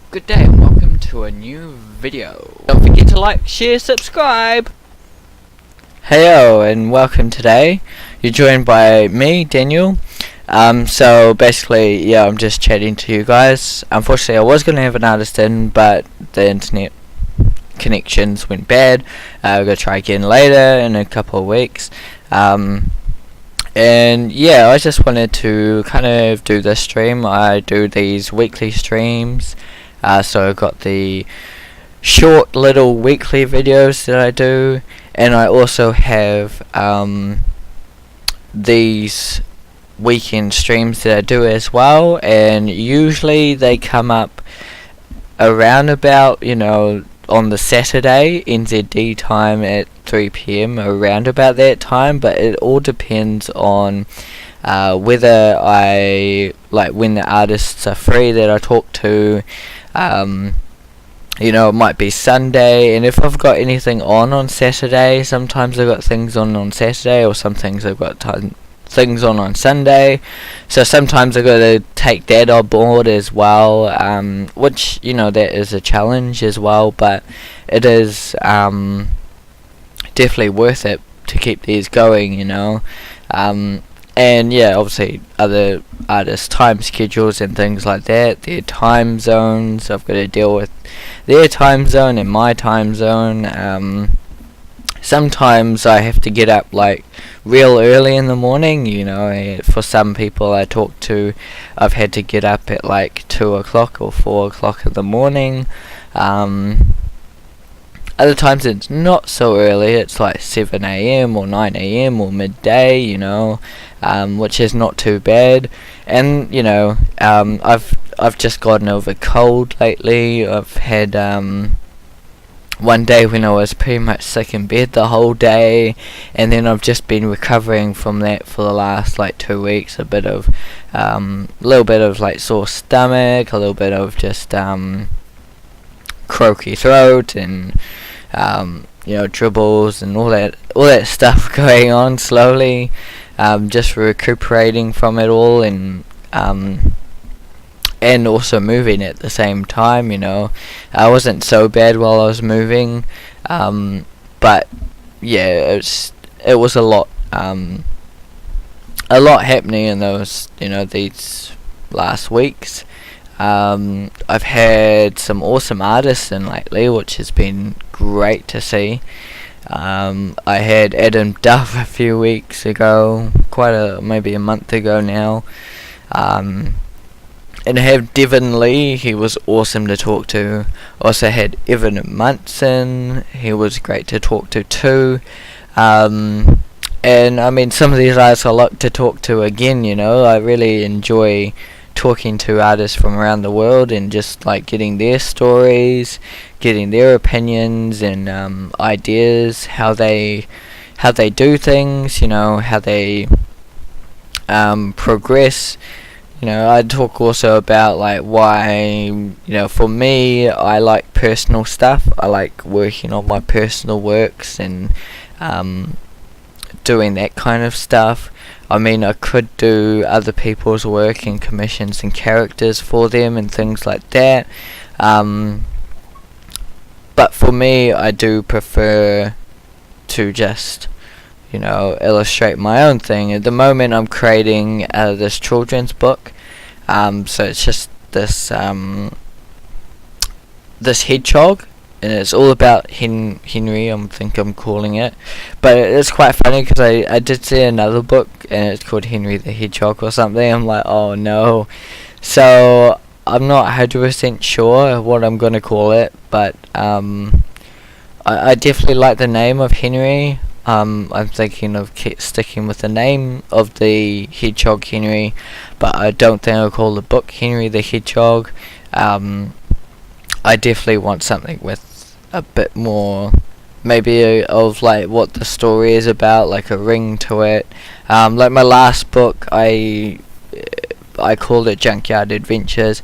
Good day and welcome to a new video. Don't forget to like, share, subscribe. Heyo and welcome today. You're joined by me, Daniel. So basically, yeah, I'm just chatting to you guys. Unfortunately, I was going to have an artist in, but the internet connections went bad. We're going to try again later in a couple of weeks. And yeah, I just wanted to kind of do this stream. I do these weekly streams. So I've got the short little weekly videos that I do, and I also have these weekend streams that I do as well, and usually they come up around about, on the Saturday NZD time at 3 PM, around about that time, but it all depends on whether when the artists are free that I talk to. It might be Sunday, and if I've got anything on Saturday, sometimes I've got things on Saturday, or some things I've got things on Sunday, so sometimes I've got to take that on board as well, which, that is a challenge as well, but it is definitely worth it to keep these going, and yeah, obviously other artists' time schedules and things like that, their time zones, I've got to deal with their time zone and my time zone. Sometimes I have to get up real early in the morning, for some people I talk to, I've had to get up at 2 o'clock or 4 o'clock in the morning. Other times it's not so early, it's 7 AM or 9 AM or midday, which is not too bad. And, I've just gotten over a cold lately. I've had one day when I was pretty much sick in bed the whole day, and then I've just been recovering from that for the last 2 weeks. A little bit of sore stomach, a little bit of just croaky throat, and dribbles and all that stuff going on slowly, just recuperating from it all, and also moving at the same time. I wasn't so bad while I was moving, but yeah, it was a lot happening in those these last weeks. I've had some awesome artists in lately, which has been great to see. I had Adam Duff a few weeks ago, maybe a month ago now. And I have Devin Lee, he was awesome to talk to. Also had Evan Munson, he was great to talk to too. And I mean, some of these artists I like to talk to again, I really enjoy talking to artists from around the world and just getting their stories, getting their opinions and ideas, how they do things, how they progress. I talk also about why, for me, I like personal stuff. I like working on my personal works and doing that kind of stuff. I mean, I could do other people's work and commissions and characters for them and things like that. But for me, I do prefer to just, illustrate my own thing. At the moment, I'm creating this children's book. So it's just this hedgehog, and it's all about Henry, I think I'm calling it. But it's quite funny because I did see another book and it's called Henry the Hedgehog or something. I'm like, oh no. So I'm not 100% sure what I'm going to call it, but I definitely like the name of Henry. I'm thinking of sticking with the name of the hedgehog Henry, but I don't think I'll call the book Henry the Hedgehog. I definitely want something with a bit more, maybe of what the story is about, a ring to it. My last book, I called it Junkyard Adventures,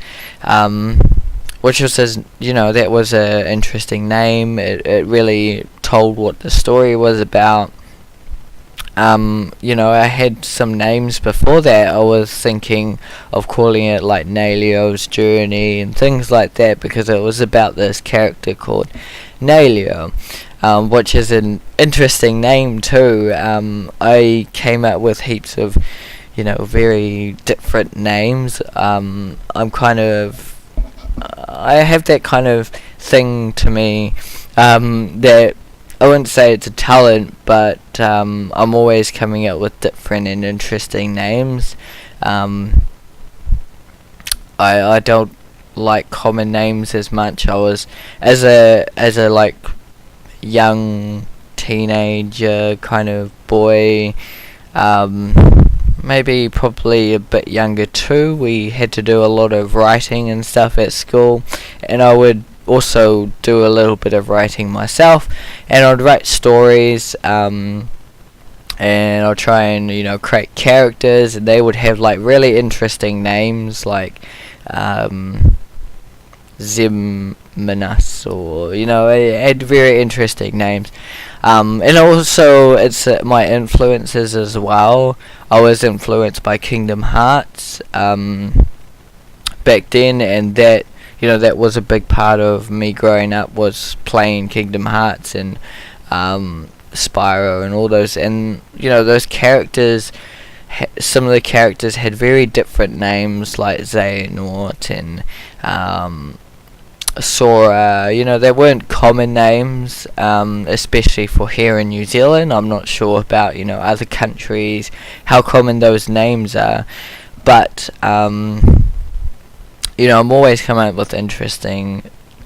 which was, that was a interesting name. It really told what the story was about. I had some names before that. I was thinking of calling it like Nailio's Journey and things like that, because it was about this character called Nailio, which is an interesting name too. I came up with heaps of, very different names. I have that kind of thing to me, that I wouldn't say it's a talent, but I'm always coming up with different and interesting names. I don't like common names as much. I was as a like young teenager kind of boy, maybe probably a bit younger too. We had to do a lot of writing and stuff at school, and I would also do a little bit of writing myself, and I'd write stories, and I'll try and create characters, and they would have like really interesting names, like Zimminus, or it had very interesting names, and also it's my influences as well. I was influenced by Kingdom Hearts back then, and that was a big part of me growing up, was playing Kingdom Hearts and Spyro and all those, and those characters. Some of the characters had very different names, like Xehanort and Sora. They weren't common names, especially for here in New Zealand. I'm not sure about other countries, how common those names are, but I'm always coming up with interesting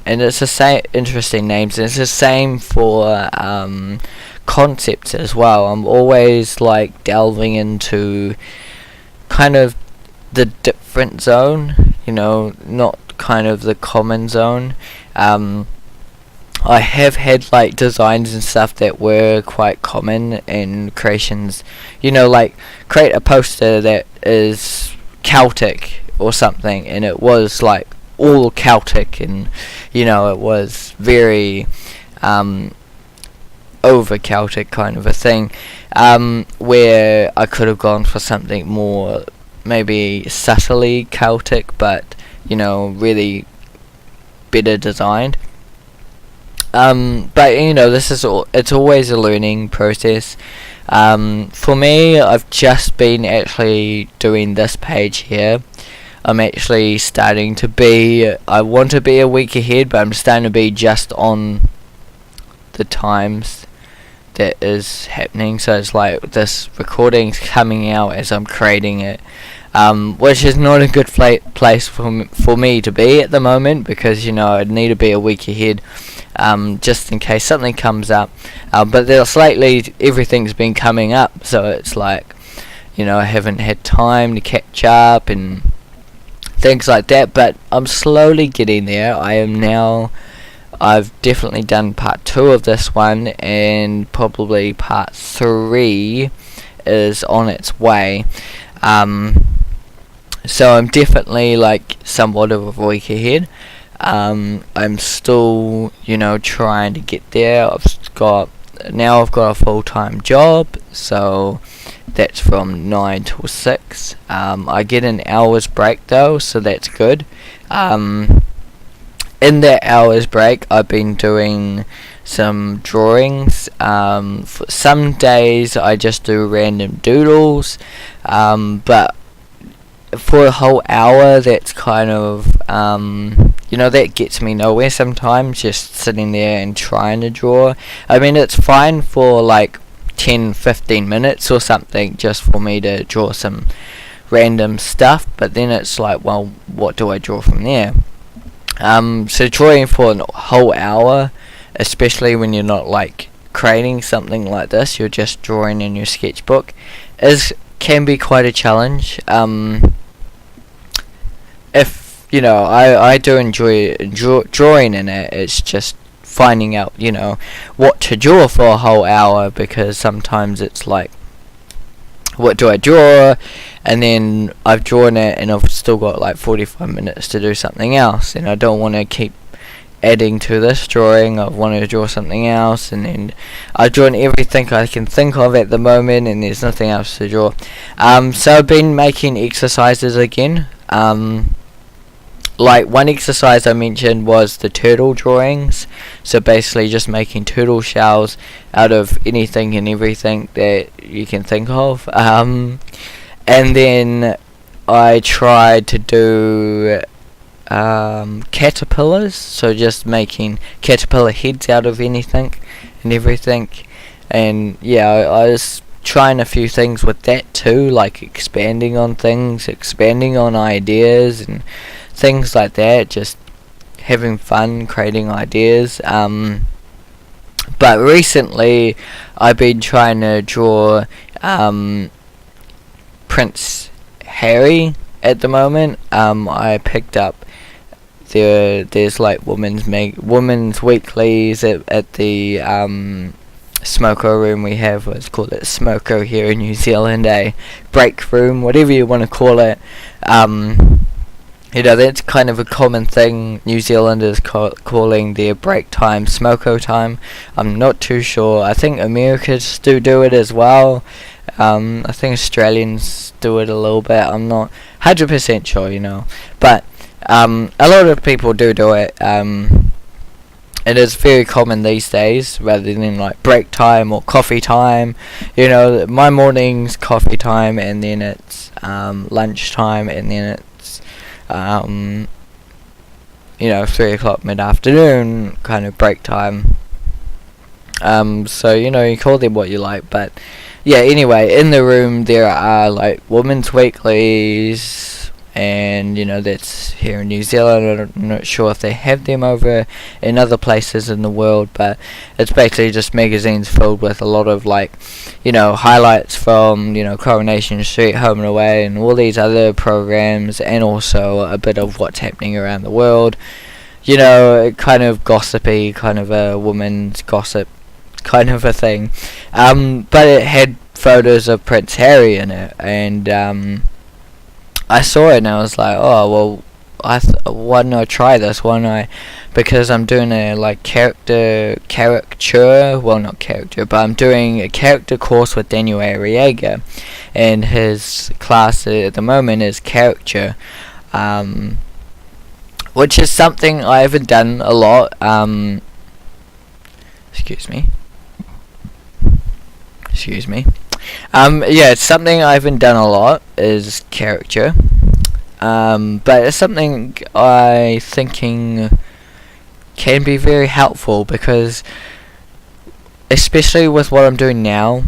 names, and it's the same for concepts as well. I'm always like delving into kind of the different zone, not kind of the common zone. I have had like designs and stuff that were quite common in creations, like create a poster that is Celtic or something, and it was like all Celtic, and it was very over Celtic kind of a thing, where I could have gone for something more maybe subtly Celtic, but really better designed. But it's always a learning process. For me, I've just been actually doing this page here. I'm actually starting to be, I want to be a week ahead, but I'm starting to be just on the times that is happening. So it's like this recording's coming out as I'm creating it, which is not a good place for me to be at the moment, because I'd need to be a week ahead, just in case something comes up. But there's lately everything's been coming up, so it's like I haven't had time to catch up and things like that, but I'm slowly getting there. I've definitely done part 2 of this one, and probably part 3 is on its way. So I'm definitely like somewhat of a week ahead. I'm still, trying to get there. I've got a full-time job, so that's from 9 till 6. I get an hour's break though, so that's good. In that hour's break, I've been doing some drawings. For some days I just do random doodles, but for a whole hour, that's kind of that gets me nowhere sometimes, just sitting there and trying to draw. I mean, it's fine for like 10-15 minutes or something, just for me to draw some random stuff, but then it's like, well, what do I draw from there? So drawing for a whole hour, especially when you're not like creating something like this, you're just drawing in your sketchbook, can be quite a challenge. If I do enjoy drawing in it, it's just finding out what to draw for a whole hour, because sometimes it's like, what do I draw, and then I've drawn it and I've still got like 45 minutes to do something else, and I don't want to keep adding to this drawing. I wanted to draw something else, and then I've drawn everything I can think of at the moment, and there's nothing else to draw. So I've been making exercises again. Like one exercise I mentioned was the turtle drawings. So basically just making turtle shells out of anything and everything that you can think of. And then I tried to do caterpillars, so just making caterpillar heads out of anything and everything. And yeah, I was trying a few things with that too, like expanding on things, expanding on ideas and things like that, just having fun creating ideas. But recently I've been trying to draw Prince Harry at the moment. I picked up there's like women's weeklies at the smoko room we have. Let's call it smoko here in New Zealand, a break room, whatever you want to call it. That's kind of a common thing. New Zealanders calling their break time smoko time. I'm not too sure. I think Americans do it as well. I think Australians do it a little bit. I'm not 100% sure, but a lot of people do it. It is very common these days, rather than like break time or coffee time. My morning's coffee time, and then it's lunch time, and then it's 3 o'clock mid-afternoon kind of break time. So you call them what you like, but yeah, anyway, in the room there are like women's weeklies, and that's here in New Zealand. I'm not sure if they have them over in other places in the world, but it's basically just magazines filled with a lot of highlights from Coronation Street, Home and Away, and all these other programs, and also a bit of what's happening around the world. Kind of gossipy, kind of a woman's gossip kind of a thing. But it had photos of Prince Harry in it, and I saw it and I was like, oh well, why don't I try this? Because I'm doing a caricature, well, not character, but I'm doing a character course with Daniel Arriaga, and his class at the moment is caricature, which is something I haven't done a lot. Excuse me. Yeah, it's something I haven't done a lot, is caricature. But it's something I thinking can be very helpful, because especially with what I'm doing now,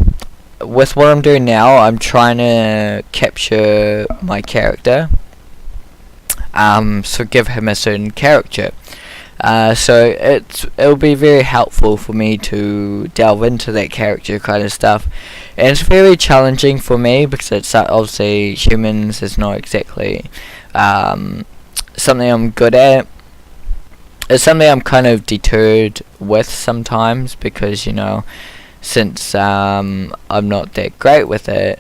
I'm trying to capture my character, so give him a certain character. So it'll be very helpful for me to delve into that character kind of stuff, and it's very challenging for me because it's obviously humans is not exactly something I'm good at. It's something I'm kind of deterred with sometimes, because since I'm not that great with it,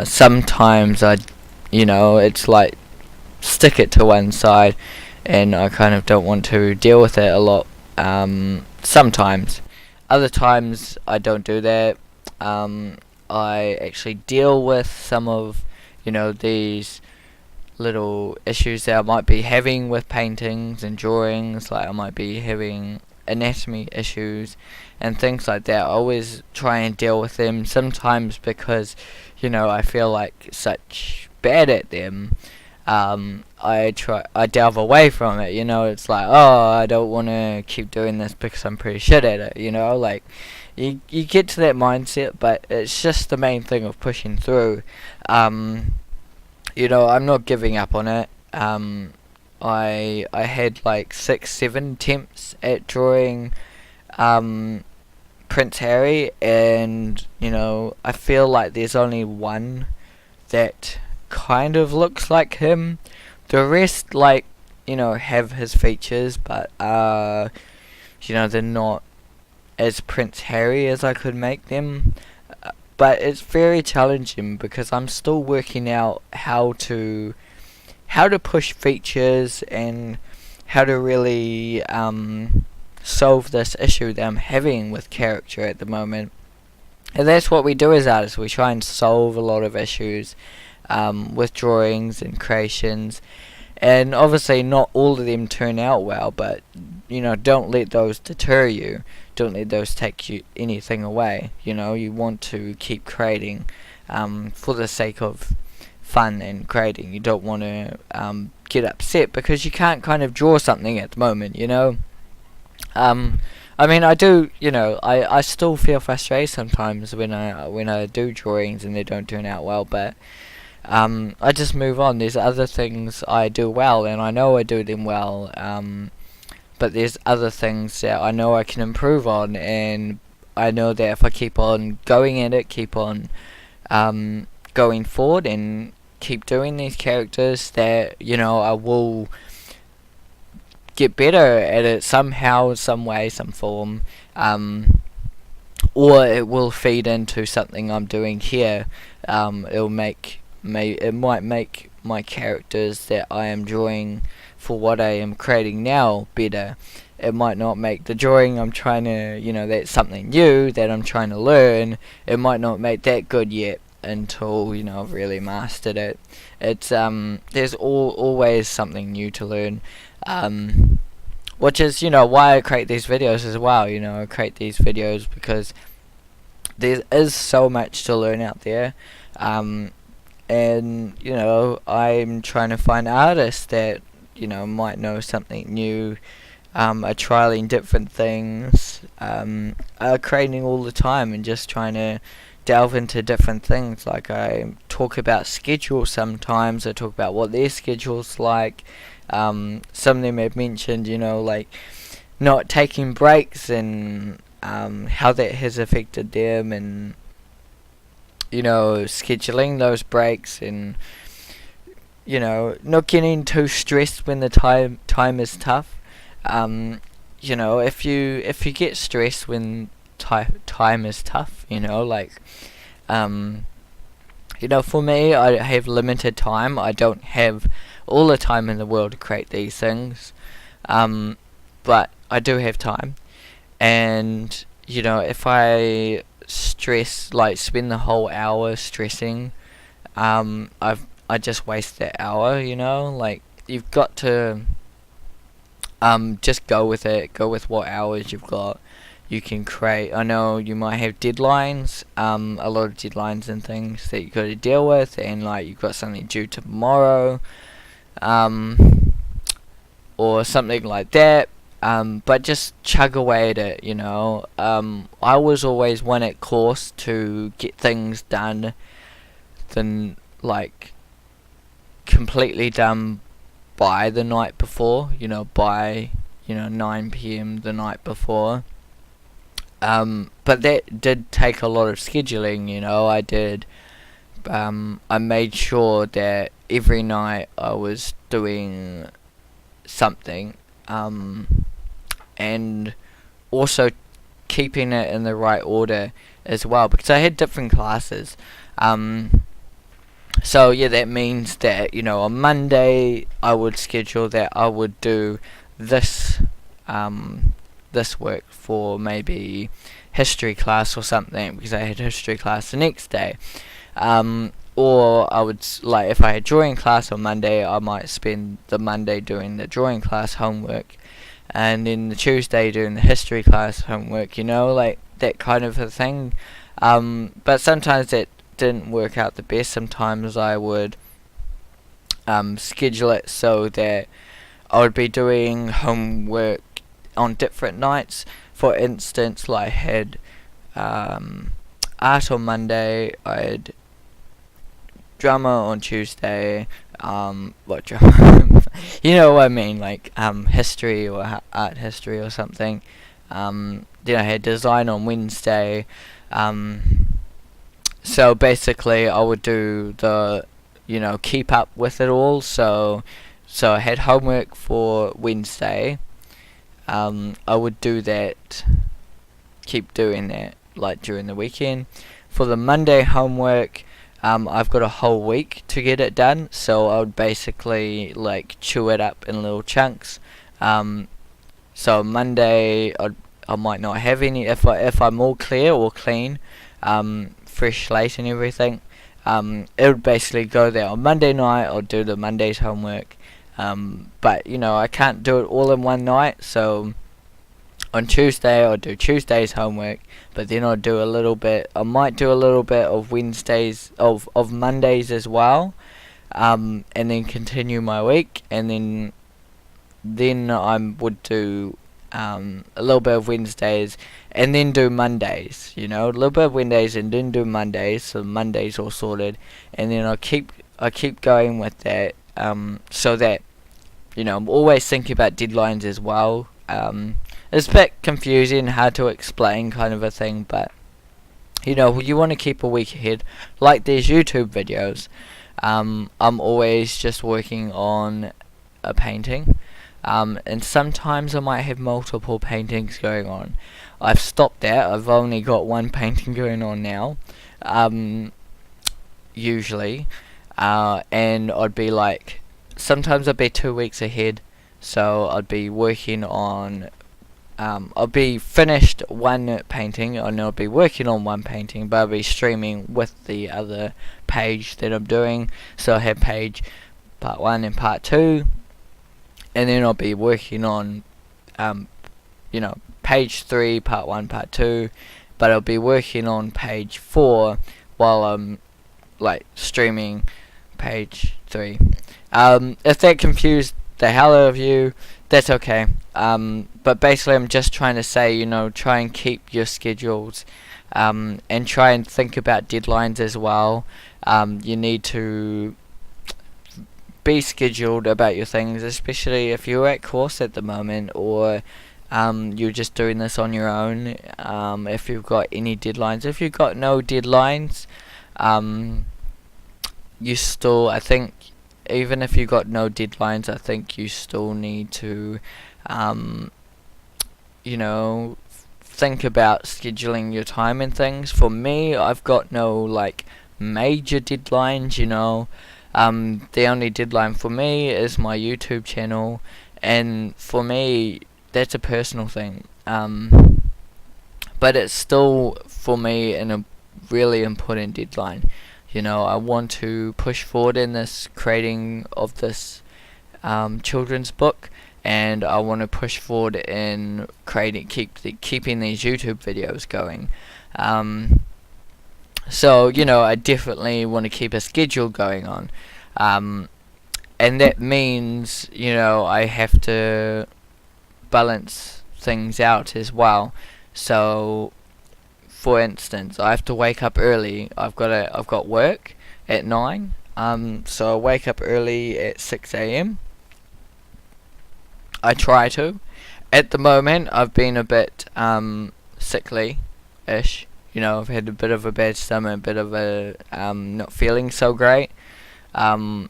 sometimes it's like stick it to one side, and I kind of don't want to deal with it a lot. Sometimes. Other times I don't do that. I actually deal with some of these little issues that I might be having with paintings and drawings. Like I might be having anatomy issues and things like that. I always try and deal with them, sometimes because I feel like such bad at them. I delve away from it. It's like, oh, I don't want to keep doing this because I'm pretty shit at it. Like you get to that mindset, but it's just the main thing of pushing through. I'm not giving up on it. I had like 6-7 attempts at drawing Prince Harry, and I feel like there's only one that kind of looks like him. The rest have his features, but they're not as Prince Harry as I could make them. But it's very challenging because I'm still working out how to push features and how to really solve this issue that I'm having with character at the moment. And that's what we do as artists. We try and solve a lot of issues with drawings and creations. And obviously not all of them turn out well, but don't let those deter you. Don't let those take you anything away. You want to keep creating for the sake of fun and creating. You don't want to get upset because you can't kind of draw something at the moment. I mean, I do. I still feel frustrated sometimes when I do drawings and they don't turn out well, but I just move on. There's other things I do well, and I know I do them well. But there's other things that I know I can improve on, and I know that if I keep on going at it, keep on going forward, and keep doing these characters, that I will get better at it somehow, some way, some form, or it will feed into something I'm doing here. It might make my characters that I am drawing for what I am creating now better. It might not make the drawing I'm trying to, that's something new that I'm trying to learn. It might not make that good yet until I've really mastered it. It's there's always something new to learn, which is why I create these videos as well. I create these videos because there is so much to learn out there. And I'm trying to find artists that might know something new, are trialing different things, are creating all the time and just trying to delve into different things. Like, I talk about schedules sometimes. I talk about what their schedule's like. Some of them have mentioned like not taking breaks and how that has affected them, and scheduling those breaks, and not getting too stressed when the time is tough. If you get stressed when time is tough, for me, I have limited time. I don't have all the time in the world to create these things, but I do have time. And if I stress, like spend the whole hour stressing, I just waste that hour. Like, you've got to just go with it. Go with what hours you've got. You can create. I know you might have deadlines, a lot of deadlines and things that you got to deal with, and like you've got something due tomorrow, or something like that. But just chug away at it. I was always one at course to get things done, than like completely done by the night before. By 9 p.m. the night before. But that did take a lot of scheduling. I did. I made sure that every night I was doing something, and also keeping it in the right order as well, because I had different classes. So yeah, that means that on Monday I would schedule that I would do this this work for maybe history class or something, because I had history class the next day. Or I would, like, if I had drawing class on Monday, I might spend the Monday doing the drawing class homework, and then the Tuesday doing the history class homework, like that kind of a thing. But sometimes that didn't work out the best. Sometimes I would schedule it so that I would be doing homework on different nights. For instance, like I had art on Monday, I had drama on Tuesday, what drama? You know what I mean, like history or art history or something. Then I had design on Wednesday. So basically I would do the, keep up with it all. So I had homework for Wednesday. I would do that, keep doing that, like during the weekend. For the Monday homework, I've got a whole week to get it done, so I would basically like chew it up in little chunks. Um, so Monday I might not have any if I'm all clear or clean, fresh slate and everything. It would basically go there on Monday night. I'll do the Monday's homework. But I can't do it all in one night. So on Tuesday I'll do Tuesday's homework, but then I'll do a little bit. I might do a little bit of Wednesdays of Mondays as well, and then continue my week, and then I would do a little bit of Wednesdays, and then do Mondays. A little bit of Wednesdays and then do Mondays. So Mondays all sorted, and then I keep going with that. So that I'm always thinking about deadlines as well. It's a bit confusing, hard to explain kind of a thing, but you want to keep a week ahead. Like these YouTube videos, I'm always just working on a painting, and sometimes I might have multiple paintings going on. I've stopped that. I've only got one painting going on now, usually, and I'd be like, sometimes I'd be 2 weeks ahead, so I'd be working on I'll be finished one painting, and I'll be working on one painting, but I'll be streaming with the other page that I'm doing. So I have page part 1 and part 2, and then I'll be working on page 3, part 1, part 2, but I'll be working on page 4 while I'm streaming page 3. If that confused the hell out of you, that's okay. But basically I'm just trying to say, try and keep your schedules, and try and think about deadlines as well. You need to be scheduled about your things, especially if you're at course at the moment, or you're just doing this on your own. If you've got any deadlines, if you've got no deadlines, you still, I think, even if you got no deadlines, I think you still need to, think about scheduling your time and things. For me, I've got no major deadlines. The only deadline for me is my YouTube channel, and for me, that's a personal thing. But it's still for me a really important deadline. I want to push forward in this creating of this children's book, and I want to push forward in keeping these YouTube videos going. So I definitely want to keep a schedule going on, and that means I have to balance things out as well. So for instance, I have to wake up early. I've got work at 9. So I wake up early at 6 a.m. I try to. At the moment, I've been a bit sickly-ish. I've had a bit of a bad stomach, a bit of a not feeling so great. And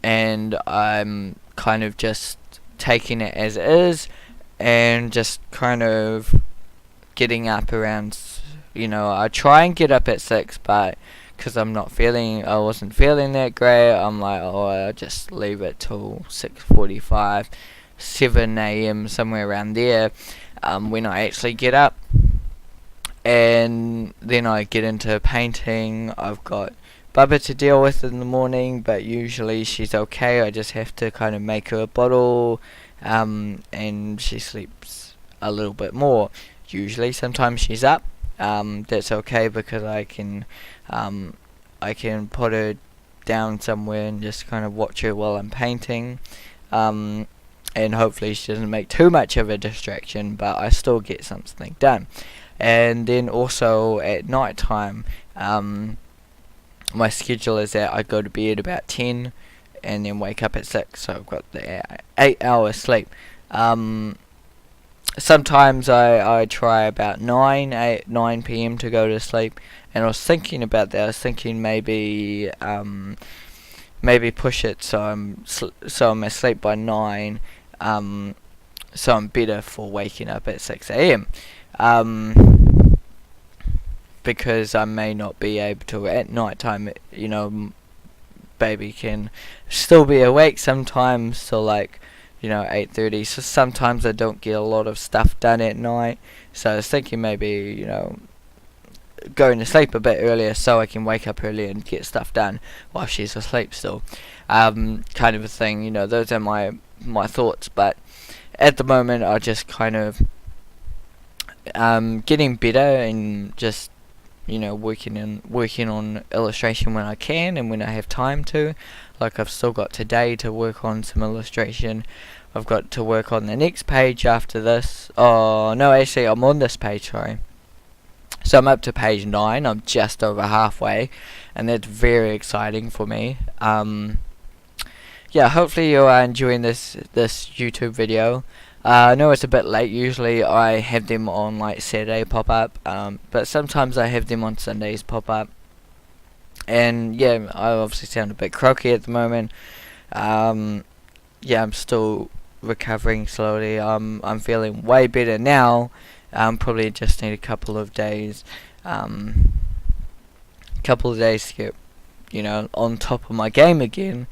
I'm kind of just taking it as it is, and just kind of getting up around, I try and get up at 6, but because I wasn't feeling that great, I'm like, I'll just leave it till 6:45, 7 a.m, somewhere around there, when I actually get up. And then I get into painting. I've got Bubba to deal with in the morning, but usually she's okay. I just have to kind of make her a bottle, and she sleeps a little bit more. Usually, sometimes she's up. That's okay, because I can put her down somewhere and just kind of watch her while I'm painting, and hopefully she doesn't make too much of a distraction, but I still get something done. And then also at night time, my schedule is that I go to bed about 10 and then wake up at 6, so I've got the 8 hours sleep. Sometimes I try about 9 p.m. to go to sleep, and I was thinking about that. I was thinking maybe push it so I'm asleep by 9, so I'm better for waking up at 6 a.m. Because I may not be able to at night time. Baby can still be awake sometimes, so 8:30. So sometimes I don't get a lot of stuff done at night. So I was thinking maybe, going to sleep a bit earlier so I can wake up early and get stuff done while she's asleep still. Kind of a thing, those are my thoughts. But at the moment, I just kind of getting better and just working on illustration when I can and when I have time to. Like I've still got today to work on some illustration. I've got to work on the next page after this. Oh no, actually I'm on this page, sorry. So I'm up to page 9. I'm just over halfway, and that's very exciting for me. Yeah, hopefully you are enjoying this YouTube video. I know it's a bit late. Usually I have them on like Saturday pop up, but sometimes I have them on Sundays pop up. And yeah, I obviously sound a bit croaky at the moment. Yeah, I'm still recovering slowly. I'm feeling way better now. Probably just need a couple of days to get on top of my game again,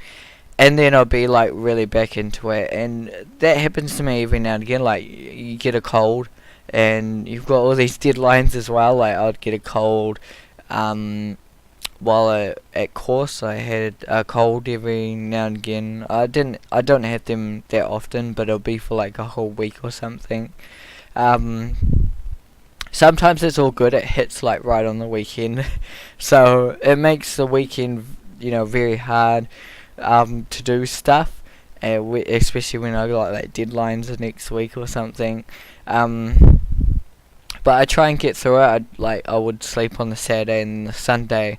and then I'll be like really back into it. And that happens to me every now and again. Like you get a cold and you've got all these deadlines as well. Like I'd get a cold while at course. I had a cold every now and again. I don't have them that often, but it'll be for like a whole week or something. Sometimes it's all good. It hits like right on the weekend, so it makes the weekend very hard to do stuff, especially when I got like deadlines next week or something. But I try and get through it. I would sleep on the Saturday and the Sunday.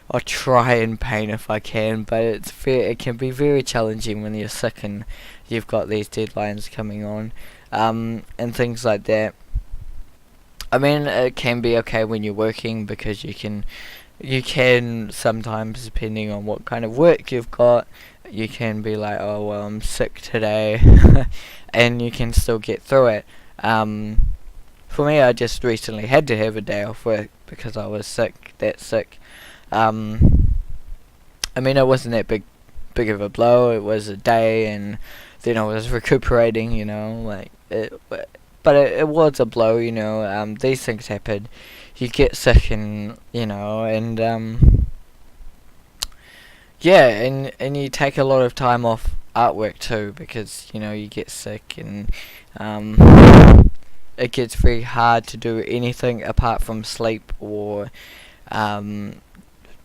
I'll try and paint if I can, but it can be very challenging when you're sick and you've got these deadlines coming on, and things like that. I mean, it can be okay when you're working because you can sometimes, depending on what kind of work you've got, you can be like, oh well, I'm sick today, and you can still get through it. For me, I just recently had to have a day off work because I was sick. I mean, it wasn't that big of a blow. It was a day, and then I was recuperating. But it was a blow. These things happen. You get sick, and yeah, and you take a lot of time off artwork too because you get sick, and it gets very hard to do anything apart from sleep or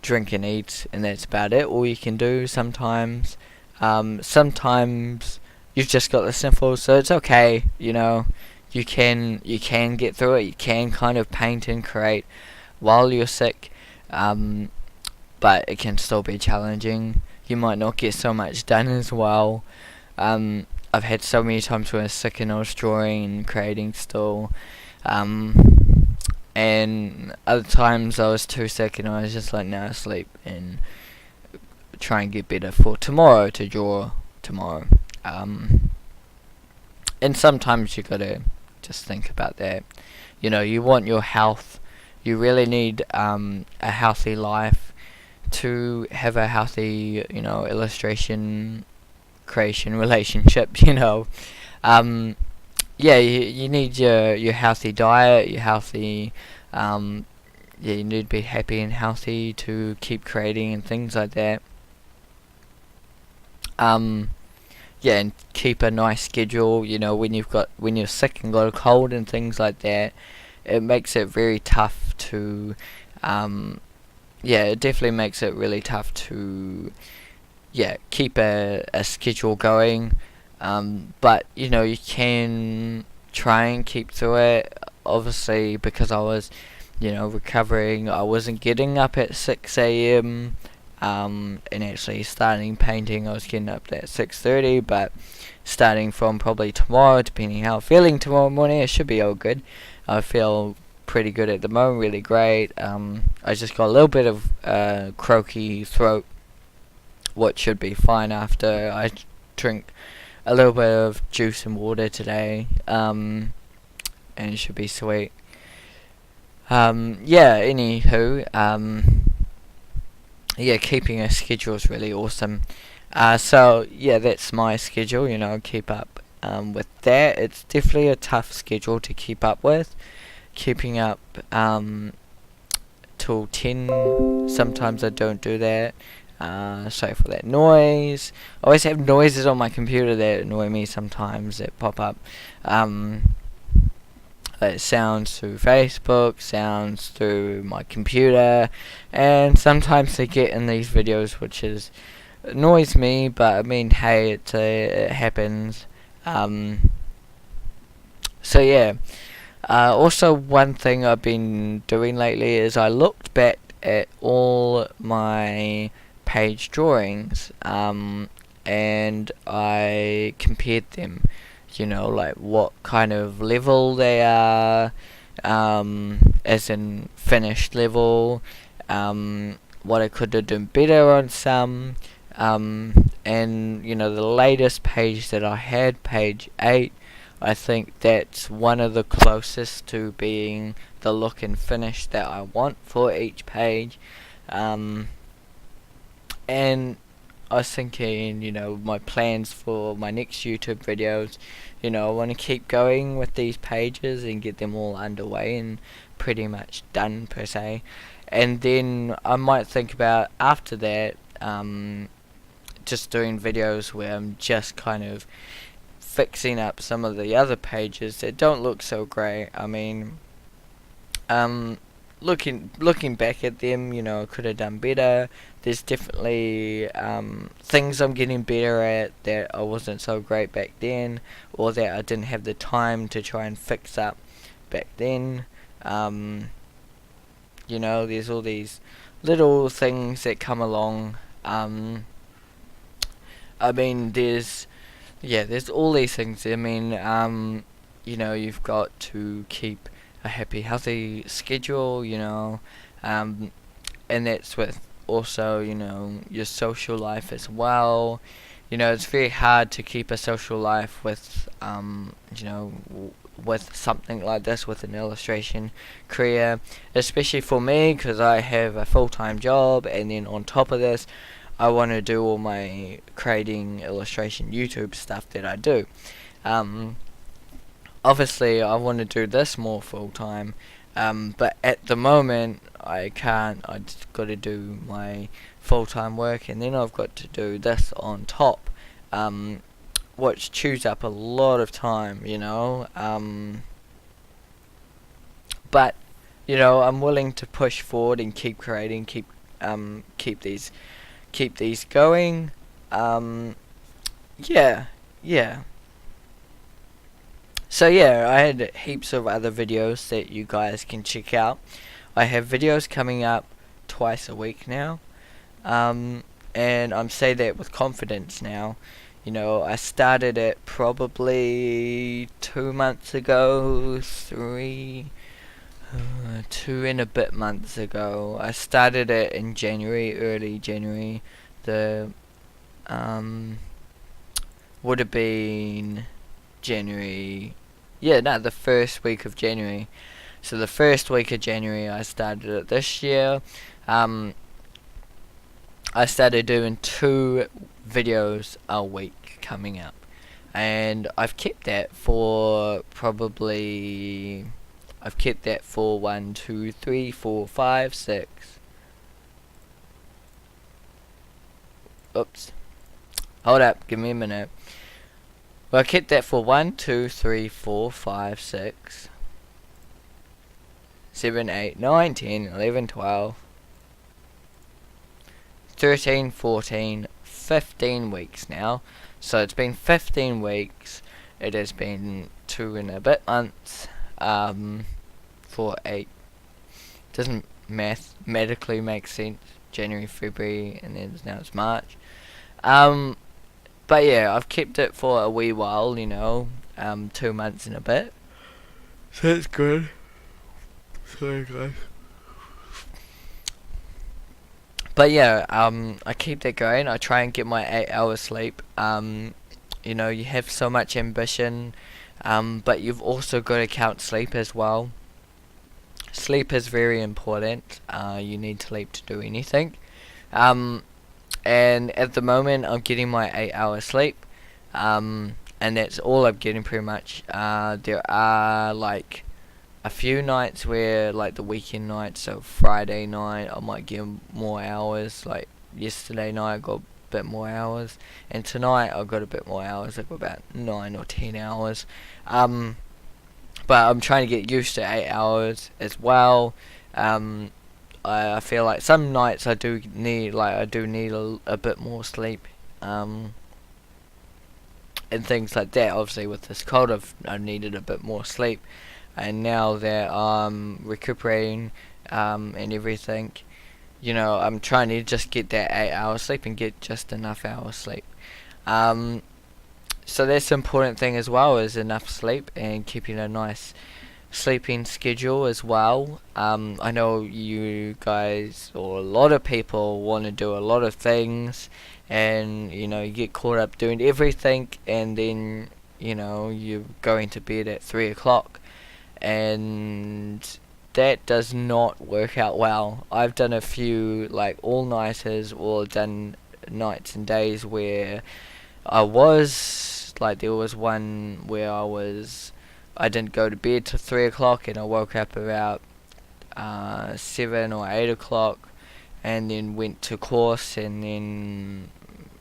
drink and eat, and that's about it. All you can do sometimes. Sometimes you've just got the sniffles, so it's okay. You can get through it. You can kind of paint and create while you're sick, but it can still be challenging. You might not get so much done as well. I've had so many times when I was sick and I was drawing and creating still, and other times I was too sick and I was just like, nah, sleep and try and get better for tomorrow to draw tomorrow. And sometimes you gotta just think about that. You want your health. You really need a healthy life to have a healthy, illustration creation relationship. Yeah, you need your healthy diet, your healthy, yeah, you need to be happy and healthy to keep creating and things like that. Yeah, and keep a nice schedule. When you're sick and got a cold and things like that, it makes it very tough to, yeah, it definitely makes it really tough to, yeah, keep a schedule going. But you can try and keep through it. Obviously, because I was, recovering, I wasn't getting up at 6 a.m. And actually starting painting, I was getting up at 6:30. But starting from probably tomorrow, depending how I'm feeling tomorrow morning, it should be all good. I feel pretty good at the moment, really great. I just got a little bit of croaky throat, what should be fine after I drink a little bit of juice and water today, and it should be sweet. Yeah, anywho, yeah, keeping a schedule is really awesome. So yeah, that's my schedule. Keep up with that. It's definitely a tough schedule to keep up with. Keeping up till 10, sometimes I don't do that. Sorry for that noise. I always have noises on my computer that annoy me sometimes, that pop up. Like sounds through Facebook, sounds through my computer, and sometimes they get in these videos, which annoys me, but I mean, hey, it happens. So yeah. Also, one thing I've been doing lately is I looked back at all my page drawings, and I compared them. You know, like what kind of level they are, as in finished level, what I could have done better on some, and you know, the latest page that I had, page 8, I think that's one of the closest to being the look and finish that I want for each page. And I was thinking, you know, my plans for my next YouTube videos, you know, I want to keep going with these pages and get them all underway and pretty much done, per se. And then I might think about, after that, just doing videos where I'm just kind of fixing up some of the other pages that don't look so great. I mean, looking back at them, you know, I could have done better. There's definitely things I'm getting better at that I wasn't so great back then, or that I didn't have the time to try and fix up back then. You know, there's all these little things that come along. I mean, there's all these things. I mean, you know, you've got to keep a happy, healthy schedule, you know, and that's with also, you know, your social life as well. You know, it's very hard to keep a social life with, you know, with something like this, with an illustration career, especially for me, because I have a full-time job, and then on top of this, I want to do all my creating illustration YouTube stuff that I do. Obviously, I want to do this more full-time, but at the moment, I can't. I just got to do my full-time work, and then I've got to do this on top, which chews up a lot of time, you know. But you know, I'm willing to push forward and keep creating, keep these going. Yeah. So yeah, I had heaps of other videos that you guys can check out. I have videos coming up twice a week now, and I'm saying that with confidence now. You know, I started it probably 2 months ago, 2 and a bit months ago. I started it in January, early January. The would have been January. Yeah, no, the first week of January. So the first week of January I started it this year. I started doing 2 videos a week coming up, and I've kept that for 1, 2, 3, 4, 5, 6. Oops. Hold up, give me a minute. Well, I kept that for 1, 2, 3, 4, 5, 6, 7, 8, 9, 10, 11, 12, 13, 14, 15 weeks now. So it's been 15 weeks. It has been 2 and a bit months. For 8. Doesn't mathematically make sense. January, February, and then now it's March. But yeah, I've kept it for a wee while, you know, 2 months and a bit. So that's good. Sorry guys. But yeah, I keep that going. I try and get my 8 hours sleep. You know, you have so much ambition, but you've also got to count sleep as well. Sleep is very important. You need sleep to do anything. And at the moment, I'm getting my 8 hours sleep. And and that's all I'm getting pretty much. There are like a few nights where, like the weekend nights, so Friday night I might get more hours. Like yesterday night I got a bit more hours, and tonight I got a bit more hours. I got about 9 or 10 hours. Um, but I'm trying to get used to 8 hours as well. Um, I feel like some nights I do need a bit more sleep. Um, and things like that. Obviously, with this cold, I needed a bit more sleep, and now that I'm recuperating, and everything, I'm trying to just get that 8 hours sleep and get just enough hours sleep. Um, so that's the important thing as well, is enough sleep and keeping a nice sleeping schedule as well. I know you guys, or a lot of people, want to do a lot of things, and you get caught up doing everything, and then you're going to bed at 3 o'clock, and that does not work out well. I've done a few like all-nighters, or done nights and days where there was one where I didn't go to bed till 3 o'clock, and I woke up about 7 or 8 o'clock, and then went to course, and then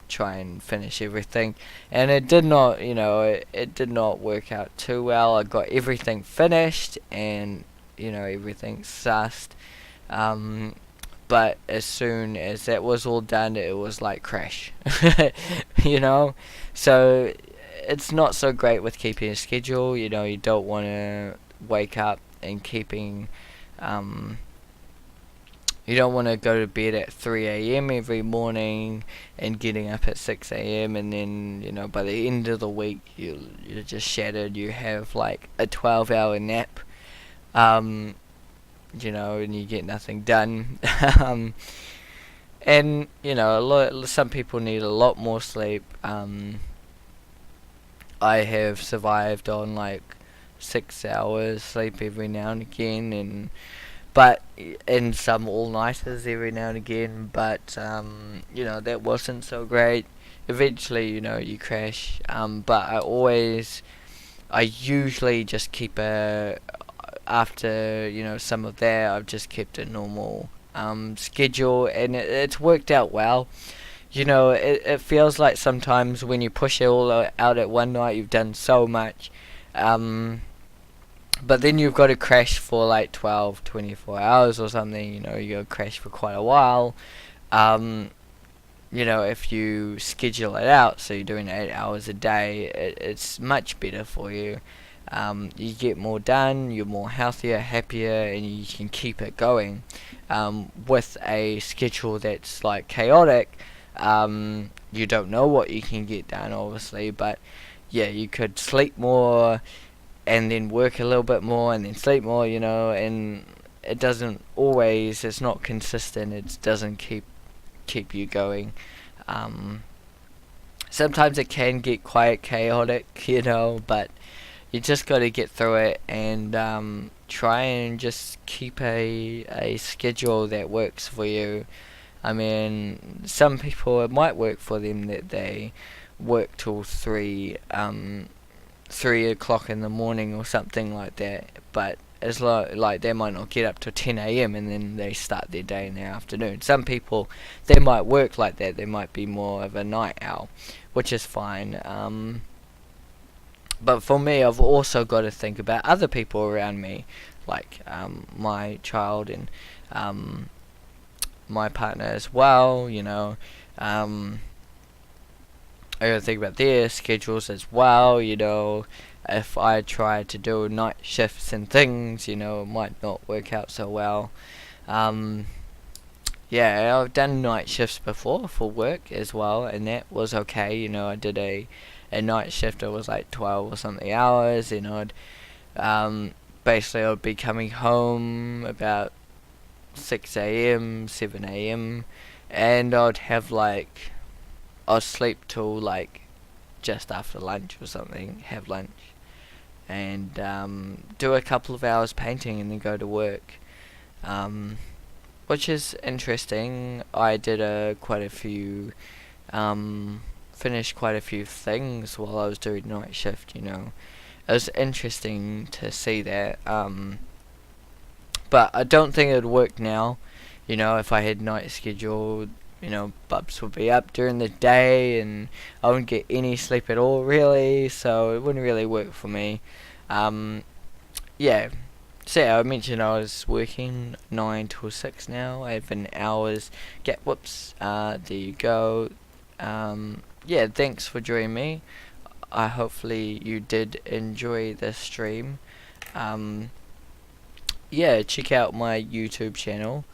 try and finish everything, and it did not, it did not work out too well. I got everything finished, and everything sussed, but as soon as that was all done, it was like crash. you know so it's not so great with keeping a schedule. You don't want to wake up and you don't want to go to bed at 3 a.m. every morning and getting up at 6 a.m. and then, by the end of the week, you're just shattered. You have like a 12-hour nap, and you get nothing done. And, some people need a lot more sleep. I have survived on like 6 hours sleep every now and again, but in some all-nighters every now and again, but that wasn't so great. Eventually, you crash. But I usually just keep after some of that, I've just kept a normal schedule, and it's worked out well. It feels like sometimes when you push it all out at one night, you've done so much. But then you've got to crash for like 12, 24 hours or something. You got to crash for quite a while. If you schedule it out, so you're doing 8 hours a day, it's much better for you. You get more done, you're more healthier, happier, and you can keep it going. With a schedule that's like chaotic, you don't know what you can get done, obviously, but yeah, you could sleep more, and then work a little bit more, and then sleep more, and it's not consistent. It doesn't keep you going. Sometimes it can get quite chaotic, but you just got to get through it, and try and just keep a schedule that works for you. I mean, some people, it might work for them that they work till 3 o'clock in the morning or something like that, but like they might not get up till 10 a.m. and then they start their day in the afternoon. Some people, they might work like that. They might be more of a night owl, which is fine. But for me, I've also got to think about other people around me, like my child and my partner as well. I gotta think about their schedules as well. If I try to do night shifts and things, it might not work out so well. Yeah, I've done night shifts before for work as well, and that was okay. I did a night shift. It was like 12 or something hours, and basically I'd be coming home about 6 a.m., 7 a.m., and I'll sleep till like just after lunch or something, have lunch, and do a couple of hours painting, and then go to work, which is interesting. I did quite a few finished quite a few things while I was doing night shift. You know, it was interesting to see that. But I don't think it would work now. You know, if I had night scheduled, you know, Bubs would be up during the day and I wouldn't get any sleep at all, really. So it wouldn't really work for me. Yeah. So yeah, I mentioned I was working 9 till 6 now. I have an hour's gap. Whoops. There you go. Yeah, thanks for joining me. Hopefully you did enjoy this stream. Yeah, check out my YouTube channel.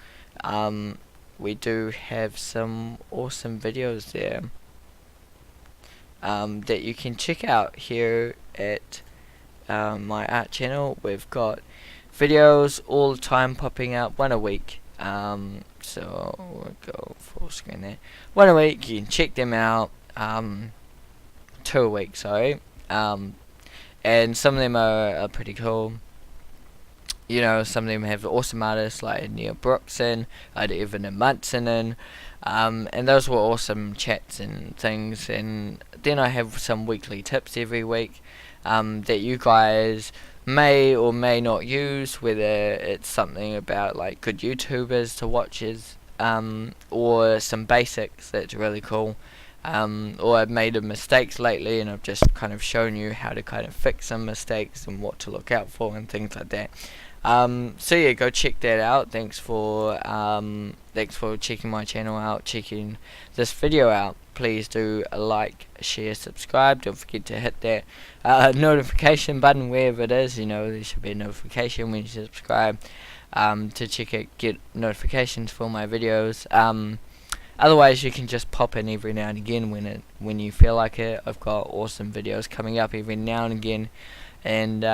We do have some awesome videos there that you can check out here at my art channel. We've got videos all the time popping up, one a week. So we'll go full screen there. One a week, you can check them out. 2 a week, sorry. And some of them are pretty cool. You know, some of them have awesome artists like Neil Brookson, Evan and Munson in, and those were awesome chats and things. And then I have some weekly tips every week that you guys may or may not use, whether it's something about like good YouTubers to watch, or some basics that's really cool. Or I've made mistakes lately and I've just kind of shown you how to kind of fix some mistakes and what to look out for and things like that. So yeah, go check that out. Thanks for checking my channel out, checking this video out. Please do like, share, subscribe. Don't forget to hit that notification button wherever it is. You know, there should be a notification when you subscribe to get notifications for my videos. Otherwise, you can just pop in every now and again when you feel like it. I've got awesome videos coming up every now and again, and